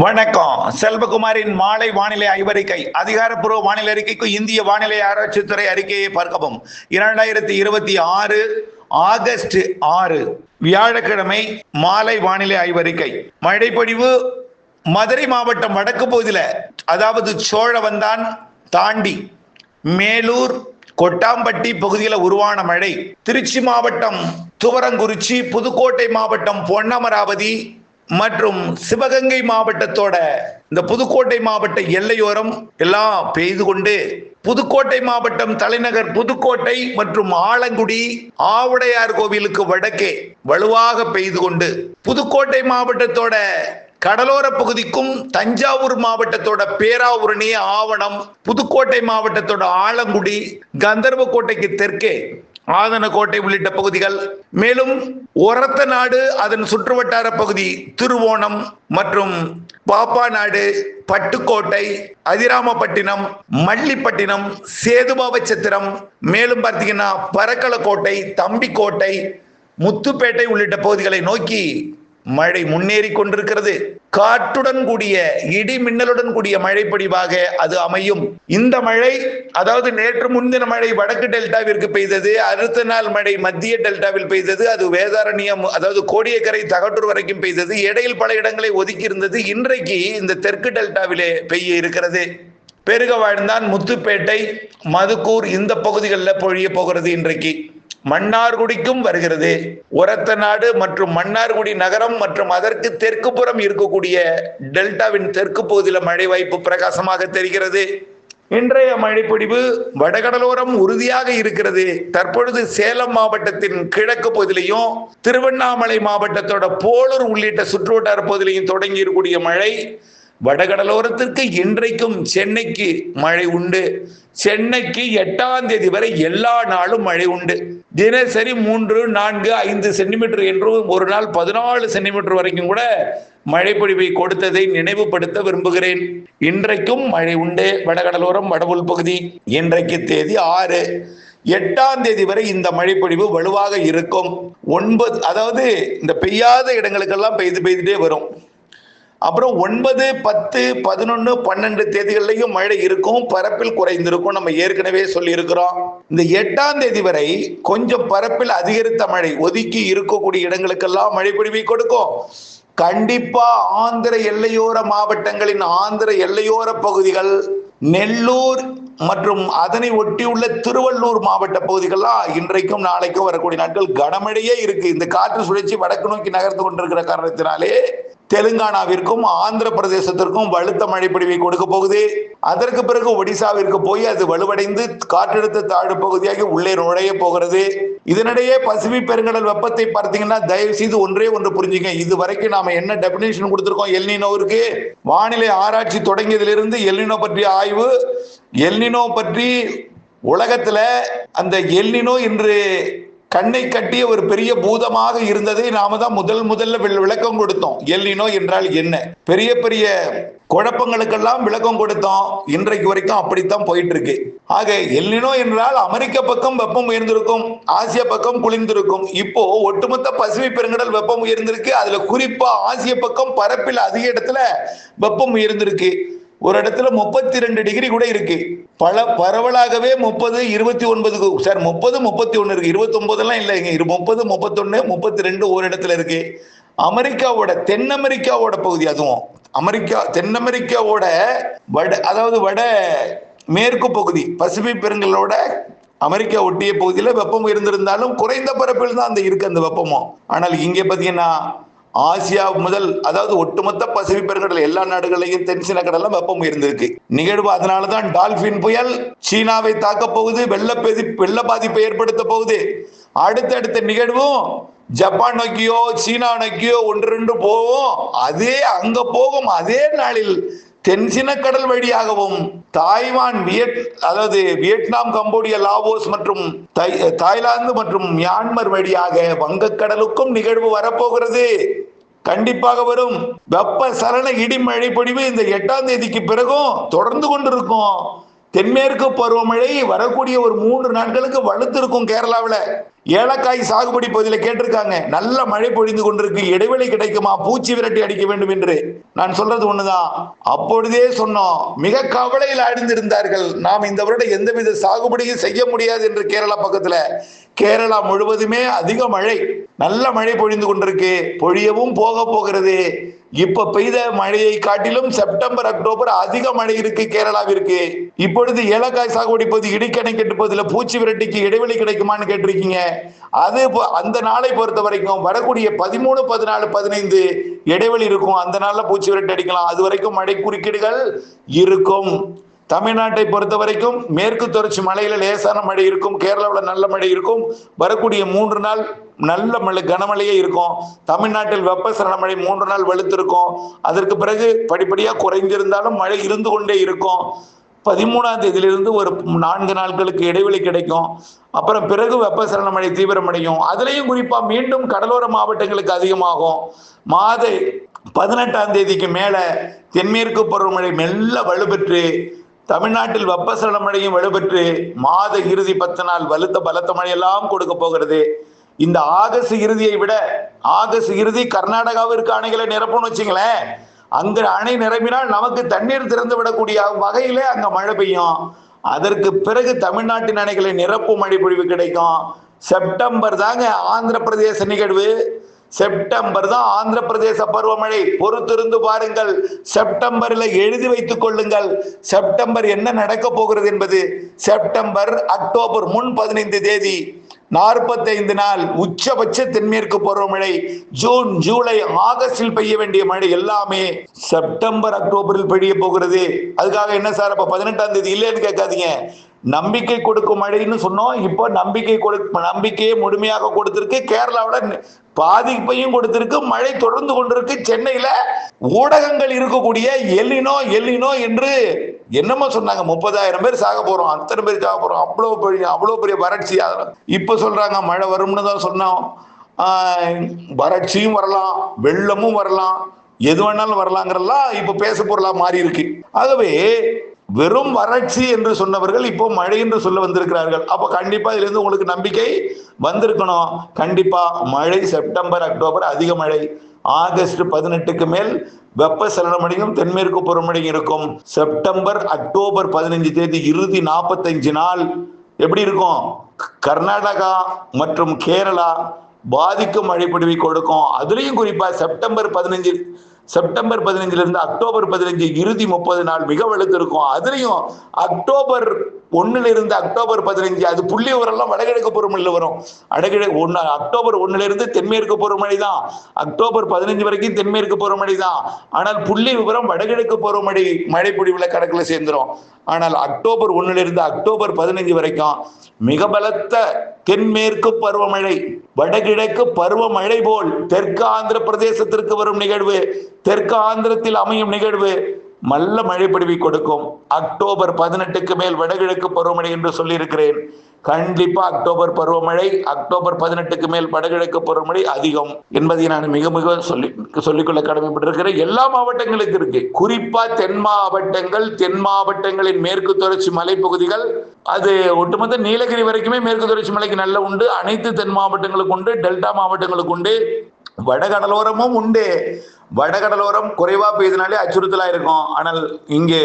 வணக்கம். செல்வகுமாரின் மாலை வானிலை ஆய்வறிக்கை. அதிகாரப்பூர்வ வானிலை அறிக்கைக்கு இந்திய வானிலை ஆராய்ச்சித்துறை அறிக்கையை பார்க்கவும். 2026 ஆகஸ்ட் 6 வியாழக்கிழமை மாலை வானிலை ஆய்வறிக்கை. மழைப்பொழிவு மதுரை மாவட்டம் வடக்கு பகுதியில், அதாவது சோழவந்தான் தாண்டி மேலூர் கொட்டாம்பட்டி பகுதியில் உருவான மழை. திருச்சி மாவட்டம் துவரங்குறிச்சி, புதுக்கோட்டை மாவட்டம் பொன்னமராவதி மற்றும் சிவகங்கை மாவட்டத்தோட இந்த புதுக்கோட்டை மாவட்ட எல்லையோரம் எல்லாம் பெய்து கொண்டு, புதுக்கோட்டை மாவட்டம் தலைநகர் புதுக்கோட்டை மற்றும் ஆலங்குடி ஆவுடையார் கோவிலுக்கு வடக்கே வலுவாக பெய்து கொண்டு, புதுக்கோட்டை மாவட்டத்தோட கடலோர பகுதிக்கும் தஞ்சாவூர் மாவட்டத்தோட பேராவூரணி, ஆவணம், புதுக்கோட்டை மாவட்டத்தோட ஆலங்குடி, கந்தர்வக்கோட்டைக்கு தெற்கே ஆதனக்கோட்டை உள்ளிட்ட பகுதிகள், மேலும் ஒரத்தநாடு அதன் சுற்றுவட்டார பகுதி திருவோணம் மற்றும் பாப்பாநாடு, பட்டுக்கோட்டை, அதிராமப்பட்டினம், மல்லிப்பட்டினம், சேதுபாவச்சத்திரம், மேலும் பார்த்தீங்கன்னா பரக்கலக்கோட்டை, தம்பிக்கோட்டை, முத்துப்பேட்டை உள்ளிட்ட பகுதிகளை நோக்கி மழை முன்னேறி கொண்டிருக்கிறது. காற்றுடன் கூடிய இடி மின்னலுடன் கூடிய மழை பொழிவாக அது அமையும். இந்த மழை, அதாவது நேற்று முன்தின மழை வடக்கு டெல்டாவிற்கு பெய்தது, அடுத்த நாள் மழை மத்திய டெல்டாவில் பெய்தது, அது வேதாரண்யம் அதாவது கோடியக்கரை தகட்டூர் வரைக்கும் பெய்தது, இடையில் பல இடங்களை ஒதுக்கி இருந்தது. இன்றைக்கு இந்த தெற்கு டெல்டாவிலே பெய்ய இருக்கிறது. பெருக வாழ்ந்தான், முத்துப்பேட்டை, மதுக்கூர் இந்த பகுதிகளில் பொழிய போகிறது. இன்றைக்கு மன்னார்குடிக்கும் வருகிறது. ஒரத்தநாடு மற்றும் மன்னார்குடி நகரம் மற்றும் அதற்கு தெற்கு புறம் இருக்கக்கூடிய டெல்டாவின் தெற்கு பகுதியில் மழை வாய்ப்பு பிரகாசமாக தெரிகிறது. இன்றைய மழைப்பொழிவு வடகடலோரம் உறுதியாக இருக்கிறது. தற்பொழுது சேலம் மாவட்டத்தின் கிழக்கு பகுதியிலையும் திருவண்ணாமலை மாவட்டத்தோட போலூர் உள்ளிட்ட சுற்றுவட்டார பகுதியிலையும் தொடங்கி இருக்கக்கூடிய மழை வடகடலோரத்திற்கு இன்றைக்கும் சென்னைக்கு மழை உண்டு. சென்னைக்கு 8ஆம் தேதி வரை எல்லா நாளும் மழை உண்டு. தினசரி 3, 4, 5 சென்டிமீட்டர் என்றும் ஒரு நாள் 14 சென்டிமீட்டர் வரைக்கும் கூட மழைப்பொழிவை கொடுத்ததை நினைவுபடுத்த விரும்புகிறேன். இன்றைக்கும் மழை உண்டு வடகடலோரம் வடவுள் பகுதி. இன்றைக்கு தேதி 6. 8ஆம் தேதி வரை இந்த மழைப்பொழிவு வலுவாக இருக்கும். 9, அதாவது இந்த பெய்யாத இடங்களுக்கெல்லாம் பெய்துட்டே வரும். அப்புறம் 9, 10, 11, 12 தேதிகளிலையும் மழை இருக்கும், பரப்பில் குறைந்திருக்கும். நம்ம ஏற்கனவே சொல்லி இருக்கிறோம். இந்த 8ஆம் தேதி வரை கொஞ்சம் பரப்பில் அதிகரித்த மழை ஒதுக்கி இருக்கக்கூடிய இடங்களுக்கெல்லாம் மழை பொழிவை கொடுக்கும். கண்டிப்பா ஆந்திர எல்லையோர மாவட்டங்களின் ஆந்திர எல்லையோர பகுதிகள், நெல்லூர் மற்றும் அதனை ஒட்டியுள்ள திருவள்ளூர் மாவட்ட பகுதிகள்லாம் இன்றைக்கும் நாளைக்கும் வரக்கூடிய நாட்கள் கனமழையே இருக்கு. இந்த காற்று சுழற்சி வடக்கு நோக்கி நகர்ந்து கொண்டிருக்கிற காரணத்தினாலே தெலுங்கானாவிற்கும் ஆந்திர பிரதேசத்திற்கும் வலுத்த மழை பொழிவை கொடுக்க போகுது. அதற்கு பிறகு ஒடிசாவிற்கு போய் அது வலுவடைந்து காற்றழுத்த தாழ்வு பகுதியாக உள்ளே நுழைய போகிறது. இதனிடையே பசிபிக் பெருங்கடல் வெப்பத்தை பார்த்தீங்கன்னா, தயவு செய்து ஒன்றே ஒன்று புரிஞ்சுங்க. இது வரைக்கும் நாம என்ன டெபினிஷன் கொடுத்திருக்கோம் எல்னினோவிற்கு? வானிலை ஆராய்ச்சி தொடங்கியதிலிருந்து எல்னினோ பற்றிய ஆய்வு, எல்னினோ பற்றி உலகத்துல அந்த எல்னினோ என்று கண்ணை கட்டிய ஒரு பெரிய பூதமாக இருந்ததை நாம தான் முதல்ல விளக்கம் கொடுத்தோம். எல்னினோ என்றால் என்ன, பெரிய பெரிய குழப்பங்களுக்கெல்லாம் விளக்கம் கொடுத்தோம். இன்றைக்கு வரைக்கும் அப்படித்தான் போயிட்டு இருக்கு. ஆக எல்னினோ என்றால் அமெரிக்க பக்கம் வெப்பம் உயர்ந்திருக்கும், ஆசிய பக்கம் குளிர்ந்திருக்கும். இப்போ ஒட்டுமொத்த பசிபிக் பெருங்கடல் வெப்பம் உயர்ந்திருக்கு. அதுல குறிப்பா ஆசிய பக்கம் பரப்பில் அதிக இடத்துல வெப்பம் உயர்ந்திருக்கு. ஒரு இடத்துல 32 டிகிரி கூட இருக்கு. பரவலாகவே 30, 29 சார் 30, 31 இருக்கு. 29 எல்லாம் இல்லைங்க. 30, 31, 32 ஒரு இடத்துல இருக்கு. அமெரிக்காவோட தென் அமெரிக்காவோட பகுதி, அதுவும் தென் அமெரிக்காவோட அதாவது வட மேற்கு பகுதி பசிபிக் பெருங்கலோட அமெரிக்கா ஒட்டிய பகுதியில வெப்பம் இருந்திருந்தாலும் குறைந்த பரப்பில் தான் இருக்கு அந்த வெப்பமும். ஆனால் இங்கே பாத்தீங்கன்னா ஆசியா முதல், அதாவது ஒட்டுமொத்த பசிபிக் பெருங்கடல் எல்லா நாடுகளையும் தென்சீன கடல்ல வெப்பம் உயர்ந்திருக்கு. நிகழ்வு அதனாலதான் டால்பின் புயல் சீனாவை தாக்க போகுது, வெள்ள பாதிப்பை ஏற்படுத்த போகுது. அடுத்தடுத்த நிகழ்வும் ஜப்பான் நோக்கியோ சீனா நோக்கியோ 1-2 போகும். அதே அங்க போகும். அதே நாளில் தென்சீன கடல் வழியாகவும் தாய்வான், அதாவது வியட்நாம், கம்போடியா, லாவோஸ் மற்றும் தாய்லாந்து மற்றும் மியான்மர் வழியாக வங்கக்கடலுக்கும் நிகழ்வு வரப்போகிறது. கண்டிப்பாக வரும். வெப்ப சலன இடிமழை பொழிவு இந்த 8ஆம் தேதிக்கு பிறகும் தொடர்ந்து கொண்டிருக்கும். தென்மேற்கு பருவமழை வரக்கூடிய ஒரு 3 நாட்களுக்கு வலுத்திருக்கும் கேரளாவில். ஏலக்காய் சாகுபடி பகுதியில் கேட்டிருக்காங்க, நல்ல மழை பொழிந்து கொண்டிருக்கு, இடைவெளி கிடைக்குமா, பூச்சி விரட்டி அடிக்க வேண்டும் என்று. நான் சொல்றது ஒண்ணுதான், அப்பொழுதே சொன்னோம், மிக கவலையில் ஆழ்ந்திருந்தார்கள். நாம் இந்த வருடம் எந்தவித சாகுபடியும் செய்ய முடியாது என்று. கேரளா பக்கத்துல, கேரளா முழுவதுமே அதிக மழை, நல்ல மழை பொழிந்து கொண்டிருக்கு, பொழியவும் போக போகிறது. இப்ப பெய்த மழையை காட்டிலும் செப்டம்பர் அக்டோபர் அதிக மழை இருக்கு கேரளாவிற்கு. இப்பொழுது ஏலக்காய் சாகுபடி பகுதி இடிக்கணை கட்டு பகுதியில் பூச்சி விரட்டிக்கு இடைவெளி கிடைக்குமான்னு கேட்டிருக்கீங்க. அது அந்த நாளை பொறுத்த வரைக்கும் வரக்கூடிய 13, 14, 15 இடைவெளி இருக்கும். அந்த நாள்ல பூச்சி விரட்டி அடிக்கலாம். அது வரைக்கும் மழை குறுக்கீடுகள் இருக்கும். தமிழ்நாட்டை பொறுத்த வரைக்கும் மேற்கு தொடர்ச்சி மலையில லேசான மழை இருக்கும், கேரளாவில் நல்ல மழை இருக்கும். வரக்கூடிய 3 நாள் நல்ல மழை, கனமழையே இருக்கும். தமிழ்நாட்டில் வெப்பசலன மழை 3 நாள் வலுத்திருக்கும். அதற்கு பிறகு படிப்படியா குறைந்திருந்தாலும் மழை இருந்து கொண்டே இருக்கும். 13ஆம் தேதியிலிருந்து ஒரு 4 நாட்களுக்கு இடைவெளி கிடைக்கும். அப்புறம் பிறகு வெப்பசலன மழை தீவிரமடையும். அதுலேயும் குறிப்பா மீண்டும் கடலோர மாவட்டங்களுக்கு அதிகமாகும். மாத 18ஆம் தேதிக்கு மேல தென்மேற்கு பருவமழை மெல்ல வலுப்பெற்று தமிழ்நாட்டில் வெப்பசலன மழையும் வலுப்பெற்று மாத இறுதி 10 நாள் பலத்த மழையெல்லாம் கொடுக்க போகிறது. இந்த ஆகஸ்ட் இறுதியை விட, ஆகஸ்ட் இறுதி கர்நாடகாவிற்கு அணைகளை நிரப்பணும்னு வச்சுங்களேன். அங்க அணை நிரம்பினால் நமக்கு தண்ணீர் திறந்து விடக்கூடிய வகையிலே அங்க மழை பெய்யும். அதற்கு பிறகு தமிழ்நாட்டின் அணைகளை நிரப்பும் மழை பொழிவு கிடைக்கும். செப்டம்பர் தாங்க ஆந்திர பிரதேச நிகழ்வு. செப்டம்பர் தான் ஆந்திர பிரதேச பருவமழை. பொறுத்திருந்து பாருங்கள். செப்டம்பர்ல எழுதி வைத்துக் கொள்ளுங்கள், செப்டம்பர் என்ன நடக்க போகிறது என்பது. செப்டம்பர் அக்டோபர் முன் 15 தேதி 45 நாள் உச்சபட்ச தென்மேற்கு பருவமழை. ஜூன், ஜூலை, ஆகஸ்டில் பெய்ய வேண்டிய மழை எல்லாமே செப்டம்பர் அக்டோபரில் பெய்ய போகிறது. அதுக்காக என்ன சார் அப்ப 18ஆம் தேதி இல்லைன்னு கேட்காதீங்க. நம்பிக்கை கொடுக்கும் மழைன்னு சொன்னோம். இப்போ நம்பிக்கையை முழுமையாக கொடுத்திருக்கு. கேரளாவில் பாதிப்பையும் கொடுத்திருக்கு. மழை தொடர்ந்து கொண்டிருக்கு. சென்னையில ஊடகங்கள் இருக்கக்கூடிய எல்லினோ என்று என்னமோ சொன்னாங்க, 30,000 பேர் சாக போறோம், அத்தனை பேர் சாக போறோம், அவ்வளவு பெரிய வறட்சி. இப்ப சொல்றாங்க மழை வரும்னு தான் சொன்னோம். வறட்சியும் வரலாம், வெள்ளமும் வரலாம், எது வேணாலும் வரலாங்கிறதெல்லாம் இப்ப பேச பொருளா மாறி இருக்கு. ஆகவே வெறும் வறட்சி என்று சொன்னவர்கள் இப்போ மழை என்று சொல்ல வந்திருக்கிறார்கள். அப்ப கண்டிப்பா இதுல இருந்து உங்களுக்கு நம்பிக்கை வந்திருக்கணும். கண்டிப்பா மழை செப்டம்பர் அக்டோபர் அதிக மழை. ஆகஸ்ட் 18க்கு மேல் வெப்பசலன மழையும் தென்மேற்கு பருவமழையும் இருக்கும். செப்டம்பர் அக்டோபர் 15 தேதி இறுதி 45 நாள் எப்படி இருக்கும்? கர்நாடகா மற்றும் கேரளா பாதிக்கும் மழை பொழிவை கொடுக்கும். அதுலயும் குறிப்பா செப்டம்பர் 15 இருந்து அக்டோபர் 15 இறுதி 30 நாள் மிக வலுத்து இருக்கும். அதுலயும் அக்டோபர் 1 இருந்து அக்டோபர் 15 அது புள்ளி விவரம் வடகிழக்கு பருவமழை வரும். அக்டோபர் 1 இருந்து தென்மேற்கு பருவமழை தான். அக்டோபர் 15 வரைக்கும் தென்மேற்கு பருவமழை தான். ஆனால் புள்ளி விவரம் வடகிழக்கு பருவமழை மழை பொழிவுல கணக்குல சேர்ந்துரும். ஆனால் அக்டோபர் 1 இருந்து அக்டோபர் 15 வரைக்கும் மிக பலத்த தென்மேற்கு பருவமழை, வடகிழக்கு பருவமழை போல் தெற்கு ஆந்திர பிரதேசத்திற்கு வரும் நிகழ்வு, தெற்கு ஆந்திரத்தில் அமையும் நிகழ்வு நல்ல மழை பொழிவை கொடுக்கும். அக்டோபர் 18க்கு மேல் வடகிழக்கு பருவமழை என்று சொல்லி இருக்கிறேன். கண்டிப்பா அக்டோபர் பருவமழை, அக்டோபர் 18க்கு மேல் வடகிழக்கு பருவமழை அதிகம் என்பதை நான் மிக மிக சொல்லிக்கொள்ள கடமைப்பட்டிருக்கிறேன். எல்லா மாவட்டங்களுக்கு இருக்கு. குறிப்பா தென் மாவட்டங்களின் மேற்கு தொடர்ச்சி மலைப்பகுதிகள், அது ஒட்டுமொத்த நீலகிரி வரைக்குமே மேற்கு தொடர்ச்சி மலைக்கு நல்ல உண்டு. அனைத்து தென் மாவட்டங்களுக்கு உண்டு, டெல்டா மாவட்டங்களுக்கு உண்டு, வடகடலோரமும் உண்டு. வடகடலோரம் குறைவா பெய்தனாலே அச்சுறுத்தலா இருக்கும். ஆனால் இங்கே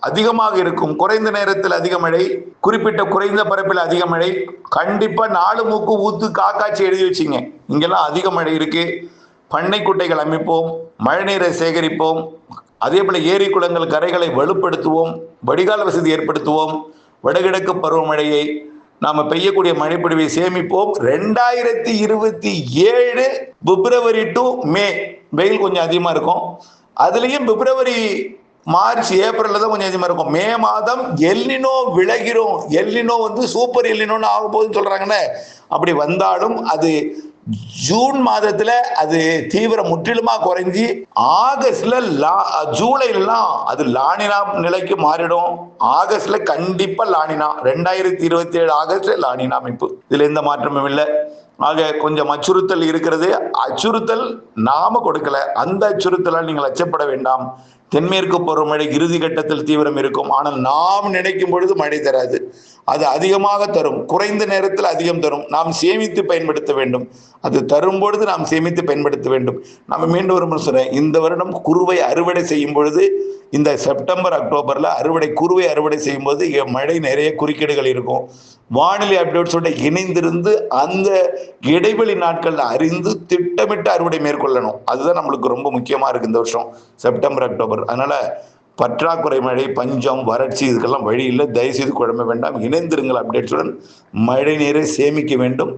அதிகமாக இருக்கும். குறைந்த நேரத்தில் அதிக மழை, குறிப்பிட்ட குறைந்த பரப்பில் அதிக மழை. கண்டிப்பா 4 மூக்கு ஊத்து காக்காட்சி எழுதி வச்சுங்க. இங்கெல்லாம் அதிக மழை இருக்கு. பண்ணை குட்டைகள் அமைப்போம், மழைநீரை சேகரிப்போம். அதே போல ஏரி குளங்கள் கரைகளை வலுப்படுத்துவோம், வடிகால் வசதி ஏற்படுத்துவோம். வடகிழக்கு பருவமழையை நாம பெய்யக்கூடிய மழைப்பொழிவை சேமிப்போம். 2027 பிப்ரவரி டு மே வெயில் கொஞ்சம் அதிகமா இருக்கும். அதுலயும் பிப்ரவரி, மார்ச், ஏப்ரல்ல தான் கொஞ்சம் அதிகமா இருக்கும். மே மாதம் எல்னினோ விலகிரும். எல்னினோ சூப்பர் எல்னினோன்னு ஆக போகுதுன்னு சொல்றாங்கன்னு. அப்படி வந்தாலும் அது ஜூன் மாதத்துல அது தீவிரம் முற்றிலுமா குறைஞ்சி ஆகஸ்ட்ல ஜூலைலாம் அது லானினா நிலைக்கு மாறிடும். ஆகஸ்ட்ல கண்டிப்பா லானினா, 2027 ஆகஸ்ட்ல லானினா அமைப்பு. இதுல எந்த மாற்றமும் இல்லை. ஆக கொஞ்சம் அச்சுறுத்தல் இருக்கிறது. அச்சுறுத்தல் நாம கொடுக்கல, அந்த அச்சுறுத்தலால் நீங்கள் அச்சப்பட வேண்டாம். தென்மேற்கு பருவமழை இறுதி கட்டத்தில் தீவிரம் இருக்கும். ஆனால் நாம் நினைக்கும் பொழுது மழை தராது. அது அதிகமாக தரும், குறைந்த நேரத்தில் அதிகம் தரும். நாம் சேமித்து பயன்படுத்த வேண்டும். அது தரும் பொழுது நாம் சேமித்து பயன்படுத்த வேண்டும். நம்ம மீண்டும் ஒரு முறை சொல்றேன், இந்த வருடம் குறுவை அறுவடை செய்யும் பொழுது, இந்த செப்டம்பர் அக்டோபர்ல குறுவை அறுவடை செய்யும் போது மழை நிறைய குறுக்கீடுகள் இருக்கும். வானிலை அப்டேட்ஸோட இணைந்திருந்து அந்த இடைவெளி நாட்கள்ல அறிந்து திட்டமிட்டு அறுவடை மேற்கொள்ளணும். அதுதான் நம்மளுக்கு ரொம்ப முக்கியமா இருக்கு இந்த வருஷம் செப்டம்பர் அக்டோபர். அதனால பற்றாக்குறை மழை, பஞ்சம், வறட்சி இதுக்கெல்லாம் வழி இல்லை. தயவுசெய்து குழம்ப வேண்டாம். இணைந்திருங்கள் அப்டேட்ஸுடன். மழை நீரை சேமிக்க வேண்டும்.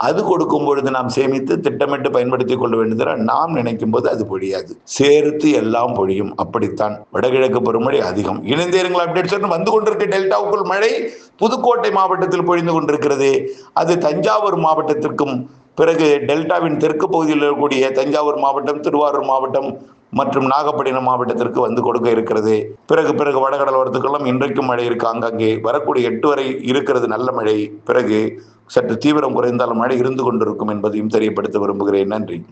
அது கொடுக்கும் பொழுது நாம் சேமித்து திட்டமிட்டு பயன்படுத்திக் கொள்ள வேண்டும். நாம் நினைக்கும் போது அது பொழியாது, சேர்த்து எல்லாம் பொழியும். அப்படித்தான் வடகிழக்கு பருவமழை அதிகம். இணைந்திருங்கள் அப்டேட்ஸுடன். வந்து கொண்டிருக்க டெல்டாவுக்குள் மழை புதுக்கோட்டை மாவட்டத்தில் பொழிந்து கொண்டிருக்கிறது. அது தஞ்சாவூர் மாவட்டத்திற்கும், பிறகு டெல்டாவின் தெற்கு பகுதியில் இருக்கக்கூடிய தஞ்சாவூர் மாவட்டம், திருவாரூர் மாவட்டம் மற்றும் நாகப்பட்டினம் மாவட்டத்திற்கு வந்து கொடுக்க இருக்கிறது. பிறகு வடகடலோரத்துக்கெல்லாம் இன்றைக்கும் மழை இருக்கு. அங்கங்கே வரக்கூடிய 8 வரை இருக்கிறது நல்ல மழை. பிறகு சற்று தீவிரம் குறைந்தாலும் மழை இருந்து கொண்டிருக்கும் என்பதையும் தெரியப்படுத்த விரும்புகிறேன். நன்றி.